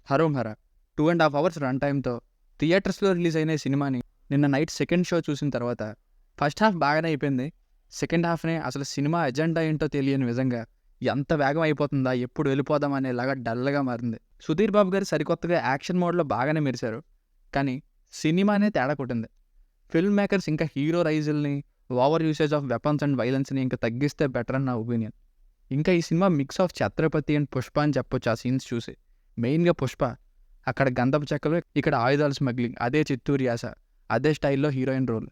హరోం హర 2.5 hours run టైమ్‌తో థియేటర్స్‌లో release అయిన ఈ సినిమాని నిన్న నైట్ సెకండ్ షో చూసిన తర్వాత ఫస్ట్ హాఫ్ బాగానే అయిపోయింది. సెకండ్ హాఫ్‌నే అసలు సినిమా ఎజెండా ఏంటో తెలియని విధంగా ఎంత వేగం అయిపోతుందా? ఎప్పుడు వెళ్ళిపోదాం అనేలాగా డల్‌గా మారింది. సుధీర్ బాబు గారు సరికొత్తగా యాక్షన్ మోడ్‌లో బాగానే మెరిశారు. కానీ సినిమానే తేడా కొట్టింది. ఫిల్మ్ మేకర్స్ ఇంకా హీరో రైజుల్ని, over usage of weapons and వైలెన్స్‌ని ఇంకా తగ్గిస్తే బెటర్ అని నా ఒపీనియన్. ఇంకా ఈ సినిమా mix of 'Chhatrapati' and 'Pushpa' అని చెప్పొచ్చు ఆ సీన్స్ చూసి. మెయిన్‌గా 'పుష్ప' అక్కడ గంధపు చెక్కలు, ఇక్కడ ఆయుధాల స్మగ్లింగ్, అదే చిత్తూరు యాస, అదే స్టైల్‌లో హీరోయిన్ రోల్.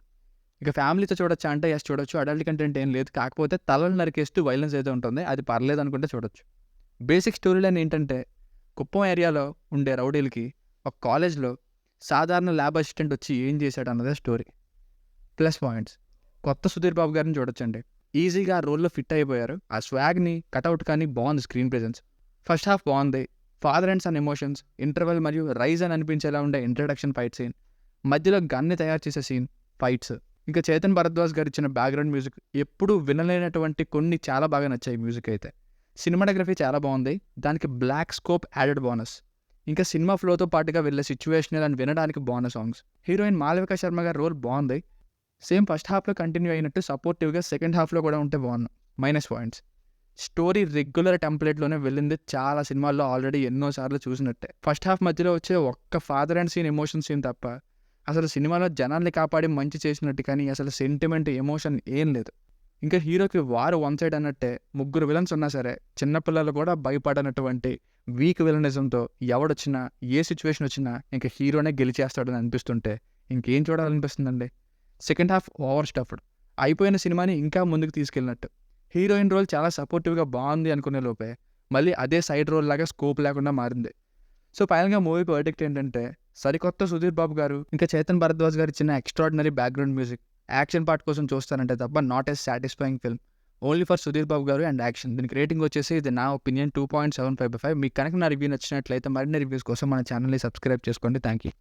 ఇక ఫ్యామిలీతో చూడొచ్చా అంటే యెస్ చూడొచ్చు. అడల్ట్ కంటెంట్ ఏం లేదు. కాకపోతే తలలు నరికేస్తూ వైలెన్స్ అయితే ఉంటుంది. అది పర్లేదనుకుంటే చూడొచ్చు. బేసిక్ స్టోరీ లైన్ ఏంటంటే, కుప్పం ఏరియాలో ఉండే రౌడీలకి ఒక కాలేజ్‌లో సాధారణ ల్యాబ్ అసిస్టెంట్ వచ్చి ఏం చేశాడన్నదే స్టోరీ. Plus points. కొత్త సుధీర్ బాబు గారిని చూడొచ్చండి. ఈజీగా ఆ రోల్‌లో ఫిట్ అయిపోయారు. ఆ స్వాగ్‌ని, కటౌట్ కానీ బావుంది స్క్రీన్ ప్రెజెన్స్. ఫస్ట్ హాఫ్ బావుంది. Father and son emotions, interval మరియు రైజ్ అని అనిపించేలా ఉండే ఇంట్రడక్షన్ ఫైట్ సీన్, మధ్యలో గన్‌ని తయారు చేసే సీన్, ఫైట్స్, ఇంకా చేతన్ భరద్వాజ్ గారు ఇచ్చిన బ్యాక్‌గ్రౌండ్ మ్యూజిక్ ఎప్పుడూ వినలేనటువంటి కొన్ని చాలా బాగా నచ్చాయి మ్యూజిక్ అయితే. సినిమాటోగ్రఫీ చాలా బావుంది. దానికి బ్లాక్ స్కోప్ యాడెడ్ బోనస్. ఇంకా సినిమా ఫ్లోతో పాటుగా వెళ్ళే సిచ్యువేషనల్ అండ్ వినడానికి బావున్న సాంగ్స్. హీరోయిన్ మాళవిక శర్మ గారి రోల్ బావుంది. సేమ్ ఫస్ట్ హాఫ్‌లో కంటిన్యూ అయినట్టు సపోర్టివ్‌గా సెకండ్ హాఫ్‌లో కూడా ఉంటే బావున్ను. Minus points. స్టోరీ రెగ్యులర్ టెంప్లేట్‌లోనే వెళ్ళింది. చాలా సినిమాల్లో ఆల్రెడీ ఎన్నో సార్లు చూసినట్టే. ఫస్ట్ హాఫ్ మధ్యలో వచ్చే ఒక్క father and son emotion scene తప్ప అసలు సినిమాలో జనాల్ని కాపాడి మంచి చేసినట్టు కానీ అసలు సెంటిమెంట్, ఎమోషన్ ఏం లేదు. ఇంకా హీరోకి వార్ వన్ సైడ్ అన్నట్టే ముగ్గురు విలన్స్ ఉన్నా సరే చిన్నపిల్లలు కూడా భయపడనటువంటి వీక్ విలనిజంతో ఎవడొచ్చినా, ఏ సిచ్యువేషన్ వచ్చినా ఇంక హీరోనే గెలిచేస్తాడని అనిపిస్తుంటే ఇంకేం చూడాలనిపిస్తుందండి. Second half over stuffed. అయిపోయిన సినిమాని ఇంకా ముందుకు తీసుకెళ్ళినట్టు. హీరోయిన్ రోల్ చాలా సపోర్టివ్‌గా బావుంది అనుకునే లోపే మళ్ళీ అదే సైడ్ రోల్ లాగా స్కోప్ లేకుండా మారింది. సో ఫైనల్‌గా మూవీకి వర్డిక్ట్ ఏంటంటే సరికొత్త సుధీర్ బాబు గారు, ఇంకా చేతన్ భరద్వాజ్ గారు ఇచ్చిన extraordinary background music, action part కోసం చూస్తానంటే తప్ప not a satisfying film. Only for Sudheer Babu garu and action. దీనికి రేటింగ్ వచ్చేసి ఇది నా ఒపీనియన్ 2.75/5. మీకు కనుక నా రివ్యూ నచ్చినట్లయితే మరిన్ని రివ్యూస్ కోసం మన ఛానల్‌ని సబ్స్క్రైబ్ చేసుకోండి. Thank you.